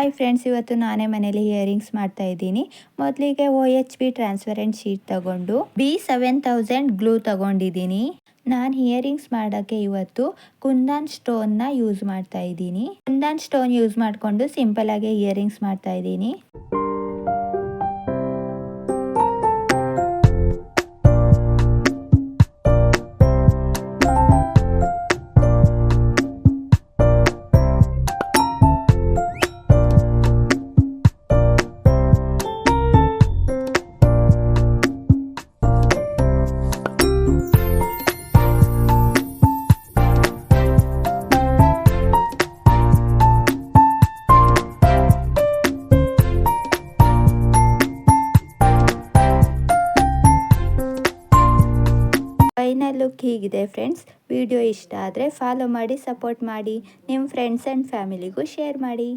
Hi friends, ಇವತ್ತು ನಾನೇ ಮನೇಲಿ ಇಯರಿಂಗ್ಸ್ ಮಾಡ್ತಾ ಇದ್ದೀನಿ. ಮೊದಲಿಗೆ OHB ಟ್ರಾನ್ಸ್ಪರೆಂಟ್ ಶೀಟ್ ತಗೊಂಡು B7000 ಗ್ಲೂ ತಗೊಂಡಿದ್ದೀನಿ. ನಾನು ಇಯರಿಂಗ್ಸ್ ಮಾಡೋಕ್ಕೆ ಇವತ್ತು ಕುಂದನ್ ಸ್ಟೋನ್ನ ಯೂಸ್ ಮಾಡ್ತಾ ಇದ್ದೀನಿ. ಕುಂದನ್ ಸ್ಟೋನ್ ಯೂಸ್ ಮಾಡಿಕೊಂಡು ಸಿಂಪಲ್ ಆಗಿ ಇಯರಿಂಗ್ಸ್ ಮಾಡ್ತಾ ಇದ್ದೀನಿ. ಫೈನಲ್ ಲುಕ್ ಹೀಗಿದೆ ಫ್ರೆಂಡ್ಸ್. ವಿಡಿಯೋ ಇಷ್ಟ ಆದರೆ ಫಾಲೋ ಮಾಡಿ, ಸಪೋರ್ಟ್ ಮಾಡಿ, ನಿಮ್ಮ ಫ್ರೆಂಡ್ಸ್ ಆ್ಯಂಡ್ ಫ್ಯಾಮಿಲಿಗೂ ಶೇರ್ ಮಾಡಿ.